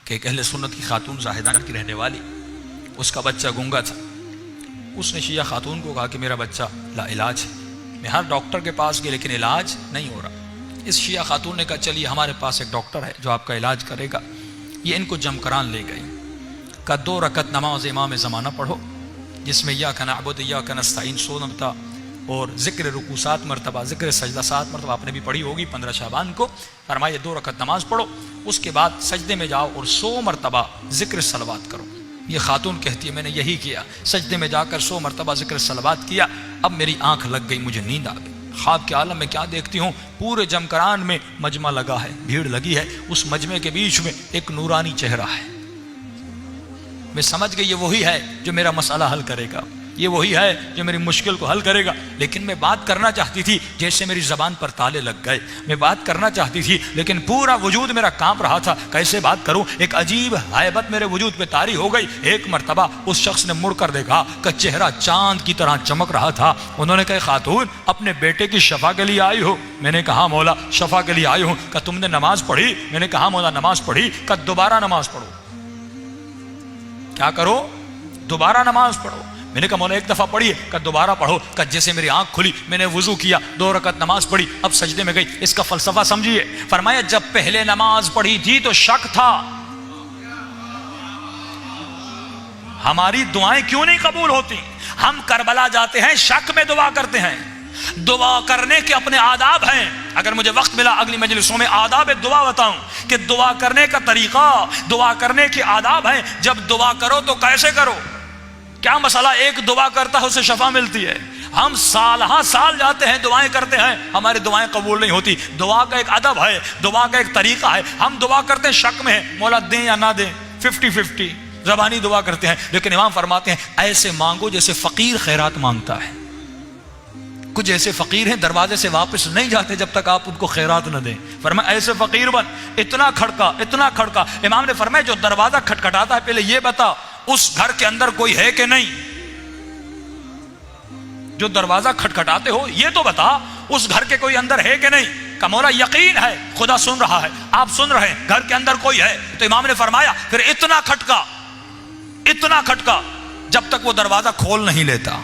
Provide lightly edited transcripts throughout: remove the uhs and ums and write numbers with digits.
کہ ایک اہل سنت کی خاتون زاہدہ کی رہنے والی، اس کا بچہ گونگا تھا. اس نے شیعہ خاتون کو کہا کہ میرا بچہ لا علاج ہے، میں ہر ڈاکٹر کے پاس گیا لیکن علاج نہیں ہو رہا. اس شیعہ خاتون نے کہا چلیے ہمارے پاس ایک ڈاکٹر ہے جو آپ کا علاج کرے گا. یہ ان کو جمکران لے گئی، کہا 2 رکعت نماز امام زمانہ پڑھو جس میں ایاک نعبد و ایاک نستعین 100 مرتبہ اور ذکر رکوع 7 مرتبہ، ذکر سجدہ 7 مرتبہ آپ نے بھی پڑھی ہوگی 15 شعبان کو. فرمایا 2 رکعت نماز پڑھو، اس کے بعد سجدے میں جاؤ اور 100 مرتبہ ذکر صلوات کرو. یہ خاتون کہتی ہے میں نے یہی کیا، سجدے میں جا کر 100 مرتبہ ذکر صلوات کیا. اب میری آنکھ لگ گئی، مجھے نیند آ گئی. خواب کے عالم میں کیا دیکھتی ہوں، پورے جمکران میں مجمع لگا ہے، بھیڑ لگی ہے، اس مجمع کے بیچ میں ایک نورانی چہرہ ہے. میں سمجھ گئی یہ وہی ہے جو میرا مسئلہ حل کرے گا، یہ وہی ہے جو میری مشکل کو حل کرے گا. لیکن میں بات کرنا چاہتی تھی، جیسے میری زبان پر تالے لگ گئے. میں بات کرنا چاہتی تھی لیکن پورا وجود میرا کانپ رہا تھا، کیسے بات کروں. ایک عجیب ہیبت میرے وجود پہ طاری ہو گئی. ایک مرتبہ اس شخص نے مڑ کر دیکھا کہ چہرہ چاند کی طرح چمک رہا تھا. انہوں نے کہا خاتون اپنے بیٹے کی شفا کے لیے آئی ہو؟ میں نے کہا مولا شفا کے لیے آئی ہوں. کہ تم نے نماز پڑھی؟ میں نے کہا مولا نماز پڑھی. کہ دوبارہ نماز پڑھو. کیا کرو؟ دوبارہ نماز پڑھو. میں نے کہا مولا ایک دفعہ پڑھی ہے. کہ دوبارہ پڑھو. کہ جیسے میری آنکھ کھلی میں نے وضو کیا، 2 رکعت نماز پڑھی، اب سجدے میں گئی. اس کا فلسفہ سمجھیے. فرمایا جب پہلے نماز پڑھی تھی تو شک تھا، ہماری دعائیں کیوں نہیں قبول ہوتی؟ ہم کربلا جاتے ہیں، شک میں دعا کرتے ہیں. دعا کرنے کے اپنے آداب ہیں. اگر مجھے وقت ملا اگلی مجلسوں میں آداب دعا بتاؤں کہ دعا کرنے کا طریقہ، دعا کرنے کے آداب ہیں. جب دعا کرو تو کیسے کرو؟ کیا مسئلہ ایک دعا کرتا ہے اسے شفا ملتی ہے؟ ہم سال ہاں سال جاتے ہیں دعائیں کرتے ہیں، ہماری دعائیں قبول نہیں ہوتی. دعا کا ایک ادب ہے، دعا کا ایک طریقہ ہے. ہم دعا کرتے ہیں شک میں ہیں، مولا دیں یا نہ دیں، 50-50 زبانی دعا کرتے ہیں. لیکن امام فرماتے ہیں ایسے مانگو جیسے فقیر خیرات مانگتا ہے. کچھ ایسے فقیر ہیں دروازے سے واپس نہیں جاتے جب تک آپ ان کو خیرات نہ دیں. فرمایا ایسے فقیر بن. اتنا کھڑکا اتنا کھڑکا. امام نے فرمایا جو دروازہ کھٹکھٹاتا ہے پہلے یہ بتا اس گھر کے اندر کوئی ہے کہ نہیں. جو دروازہ کھٹکھٹاتے ہو یہ تو بتا اس گھر کے کوئی اندر ہے کہ نہیں. کہ مولا یقین ہے خدا سن رہا ہے، آپ سن رہے ہیں، گھر کے اندر کوئی ہے. تو امام نے فرمایا پھر اتنا کھٹکا جب تک وہ دروازہ کھول نہیں لیتا.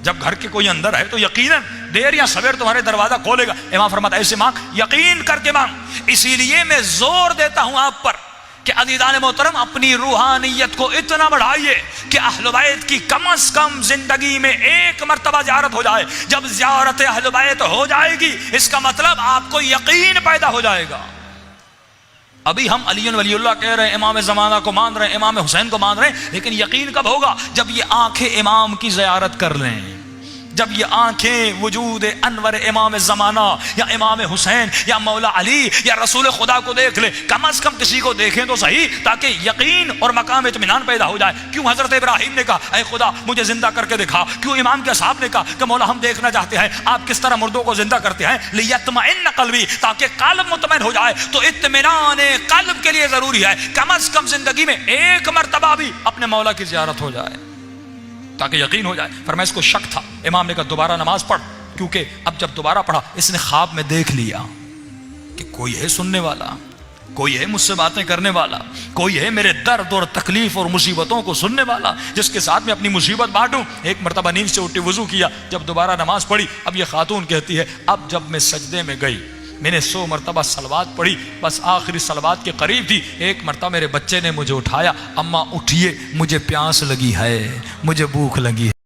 جب گھر کے کوئی اندر ہے تو یقیناً دیر یا سویر تمہارے دروازہ کھولے گا. امام فرماتا ایسے مانگ، یقین کر کے مانگ. اسی لیے میں زور دیتا ہوں آپ پر کہ عزیزان محترم اپنی روحانیت کو اتنا بڑھائیے کہ اہل بیت کی کم از کم زندگی میں 1 مرتبہ زیارت ہو جائے. جب زیارت اہل بیت ہو جائے گی اس کا مطلب آپ کو یقین پیدا ہو جائے گا. ابھی ہم علی ولی اللہ کہہ رہے ہیں، امام زمانہ کو مان رہے ہیں، امام حسین کو مان رہے ہیں، لیکن یقین کب ہوگا؟ جب یہ آنکھیں امام کی زیارت کر لیں، جب یہ آنکھیں وجود انور امام زمانہ یا امام حسین یا مولا علی یا رسول خدا کو دیکھ لے. کم از کم کسی کو دیکھیں تو صحیح تاکہ یقین اور مقام اطمینان پیدا ہو جائے. کیوں حضرت ابراہیم نے کہا اے خدا مجھے زندہ کر کے دکھا؟ کیوں امام کے صاحب نے کہا کہ مولا ہم دیکھنا چاہتے ہیں آپ کس طرح مردوں کو زندہ کرتے ہیں؟ لیطمئن قلبی، تاکہ قلب مطمئن ہو جائے. تو اطمینان قلب کے لیے ضروری ہے کم از کم زندگی میں 1 مرتبہ بھی اپنے مولا کی زیارت ہو جائے تاکہ یقین ہو جائے. فرمایا اس کو شک تھا. امام نے کہا دوبارہ نماز پڑھ. کیونکہ اب جب دوبارہ پڑھا اس نے خواب میں دیکھ لیا کہ کوئی ہے سننے والا، کوئی ہے مجھ سے باتیں کرنے والا، کوئی ہے میرے درد اور تکلیف اور مصیبتوں کو سننے والا جس کے ساتھ میں اپنی مصیبت بانٹوں. 1 مرتبہ نیند سے اٹھی، وضو کیا، جب دوبارہ نماز پڑھی. اب یہ خاتون کہتی ہے اب جب میں سجدے میں گئی میں نے 100 مرتبہ صلوات پڑھی، بس آخری صلوات کے قریب تھی. 1 مرتبہ میرے بچے نے مجھے اٹھایا، اماں اٹھیے مجھے پیاس لگی ہے، مجھے بھوک لگی ہے.